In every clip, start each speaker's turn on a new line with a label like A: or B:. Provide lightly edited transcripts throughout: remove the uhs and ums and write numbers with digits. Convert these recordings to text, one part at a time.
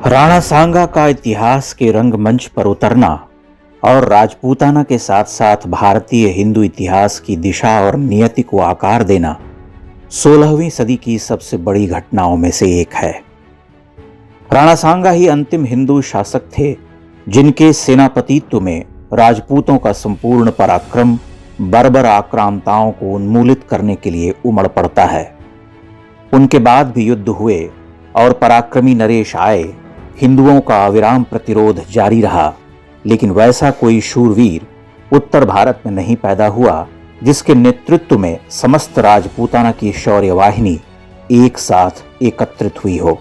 A: राणा सांगा का इतिहास के रंगमंच पर उतरना और राजपूताना के साथ साथ भारतीय हिंदू इतिहास की दिशा और नियति को आकार देना 16वीं सदी की सबसे बड़ी घटनाओं में से एक है। राणा सांगा ही अंतिम हिंदू शासक थे जिनके सेनापतित्व में राजपूतों का संपूर्ण पराक्रम बर्बर आक्रांताओं को उन्मूलित करने के लिए उमड़ पड़ता है। उनके बाद भी युद्ध हुए और पराक्रमी नरेश आए, हिंदुओं का अविराम प्रतिरोध जारी रहा, लेकिन वैसा कोई शूरवीर उत्तर भारत में नहीं पैदा हुआ जिसके नेतृत्व में समस्त राजपूताना की शौर्य वाहिनी एक साथ एकत्रित हुई हो।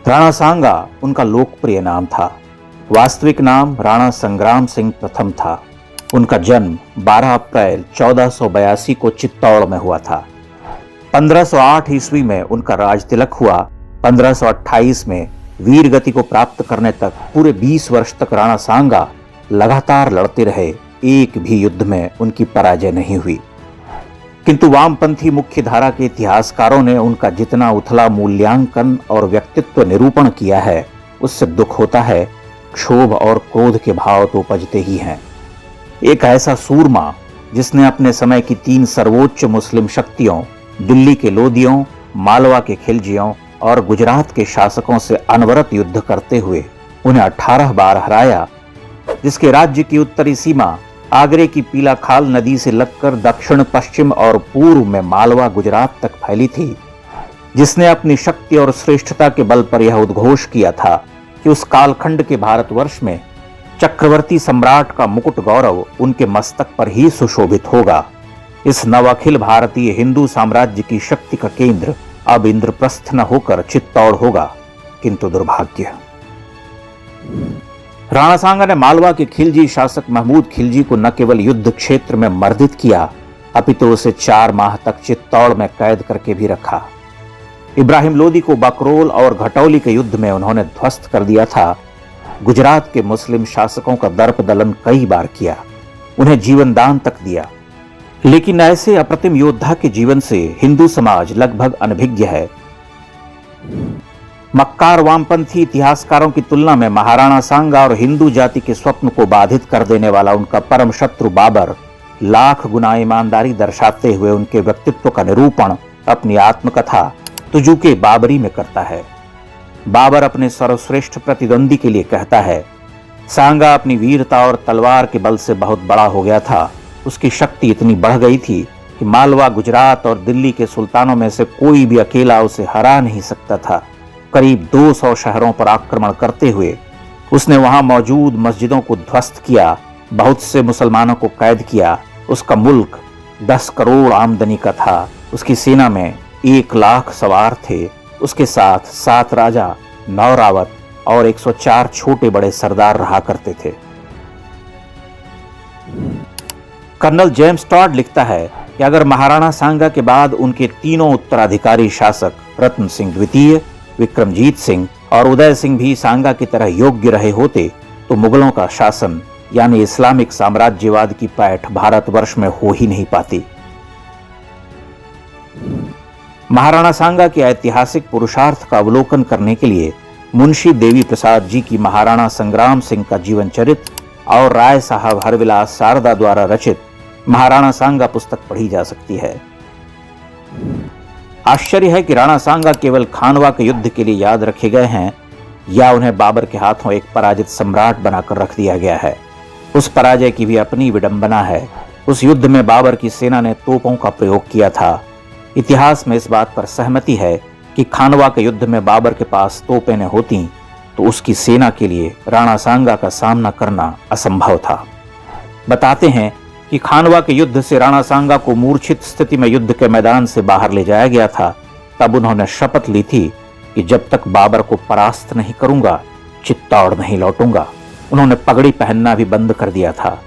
A: राणा सांगा उनका लोकप्रिय नाम था। वास्तविक नाम राणा संग्राम सिंह प्रथम था। उनका जन्म 12 अप्रैल 1482 को चित्तौड़ में हुआ था। 1508 ईस्वी में उनका राज तिलक हुआ। 1528 में वीर गति को प्राप्त करने तक पूरे 20 वर्ष तक राणा सांगा लगातार लड़ते रहे। एक भी युद्ध में उनकी पराजय नहीं हुई, किंतु वामपंथी मुख्य धारा के इतिहासकारों ने उनका जितना उथला मूल्यांकन और व्यक्तित्व निरूपण किया है, उससे दुख होता है। क्षोभ और क्रोध के भाव तो उपजते ही हैं। एक ऐसा सूरमा जिसने अपने समय की 3 सर्वोच्च मुस्लिम शक्तियों दिल्ली के लोदियों, मालवा के खिलजियों और गुजरात के शासकों से अनवरत युद्ध करते हुए उन्हें 18 बार हराया, जिसके राज्य की उत्तरी सीमा आगरे की पीला खाल नदी से लगकर दक्षिण पश्चिम और पूर्व में मालवा गुजरात तक फैली थी, जिसने अपनी शक्ति और श्रेष्ठता के बल पर यह उद्घोष किया था कि उस कालखंड के भारतवर्ष में चक्रवर्ती सम्राट का मुकुट गौरव उनके मस्तक पर ही सुशोभित होगा। इस नवाखिल भारतीय हिंदू साम्राज्य की शक्ति का केंद्र अब इंद्रप्रस्थ न होकर चित्तौड़ होगा, किंतु दुर्भाग्य। राणा सांगा ने मालवा के खिलजी शासक महमूद खिलजी को न केवल युद्ध क्षेत्र में मर्दित किया, अपितु उसे 4 माह तक चित्तौड़ में कैद करके भी रखा। इब्राहिम लोदी को बकरोल और घटौली के युद्ध में उन्होंने ध्वस्त कर दिया था। गुजरात के मुस्लिम शासकों का दर्प दलन कई बार किया, उन्हें जीवन दान तक दिया, लेकिन ऐसे अप्रतिम योद्धा के जीवन से हिंदू समाज लगभग अनभिज्ञ है। मक्कार वामपंथी इतिहासकारों की तुलना में महाराणा सांगा और हिंदू जाति के स्वप्न को बाधित कर देने वाला उनका परम शत्रु बाबर लाख गुना ईमानदारी दर्शाते हुए उनके व्यक्तित्व का निरूपण अपनी आत्मकथा तुजुके बाबरी में करता है। बाबर अपने सर्वश्रेष्ठ प्रतिद्वंदी के लिए कहता है, सांगा अपनी वीरता और तलवार के बल से बहुत बड़ा हो गया था। उसकी शक्ति इतनी बढ़ गई थी कि मालवा, गुजरात और दिल्ली के सुल्तानों में से कोई भी अकेला उसे हरा नहीं सकता था। करीब 200 शहरों पर आक्रमण करते हुए उसने वहां मौजूद मस्जिदों को ध्वस्त किया, बहुत से मुसलमानों को कैद किया। उसका मुल्क 10 करोड़ आमदनी का था। उसकी सेना में 1 लाख सवार थे। उसके साथ 7 राजा, 9 रावत और 104 छोटे बड़े सरदार रहा करते थे। कर्नल जेम्स टॉड लिखता है कि अगर महाराणा सांगा के बाद उनके तीनों उत्तराधिकारी शासक रत्न सिंह द्वितीय, विक्रमजीत सिंह और उदय सिंह भी सांगा की तरह योग्य रहे होते तो मुगलों का शासन यानी इस्लामिक साम्राज्यवाद की पैठ भारतवर्ष में हो ही नहीं पाती। महाराणा सांगा के ऐतिहासिक पुरुषार्थ का अवलोकन करने के लिए मुंशी देवी प्रसाद जी की महाराणा संग्राम सिंह का जीवन चरित्र और राय साहब हरविलास शारदा द्वारा रचित महाराणा सांगा पुस्तक पढ़ी जा सकती है। आश्चर्य है कि राणा सांगा केवल खानवा के युद्ध के लिए याद रखे गए हैं या उन्हें बाबर के हाथों एक पराजित सम्राट बनाकर रख दिया गया है। उस पराजय की भी अपनी विडंबना है। उस युद्ध में बाबर की सेना ने तोपों का प्रयोग किया था। इतिहास में इस बात पर सहमति है कि खानवा के युद्ध में बाबर के पास तोपें न होती तो उसकी सेना के लिए राणा सांगा का सामना करना असंभव था। बताते हैं कि खानवा के युद्ध से राणा सांगा को मूर्छित स्थिति में युद्ध के मैदान से बाहर ले जाया गया था। तब उन्होंने शपथ ली थी कि जब तक बाबर को परास्त नहीं करूंगा, चित्तौड़ नहीं लौटूंगा। उन्होंने पगड़ी पहनना भी बंद कर दिया था।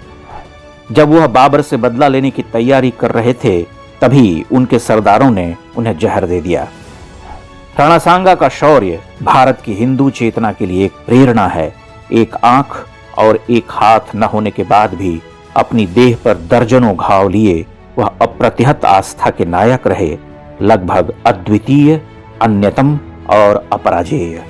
A: जब वह बाबर से बदला लेने की तैयारी कर रहे थे, तभी उनके सरदारों ने उन्हें जहर दे दिया। राणा सांगा का शौर्य भारत की हिंदू चेतना के लिए एक प्रेरणा है। एक आंख और एक हाथ न होने के बाद भी अपनी देह पर दर्जनों घाव लिए वह अप्रतिहत आस्था के नायक रहे। लगभग अद्वितीय, अन्यतम और अपराजेय।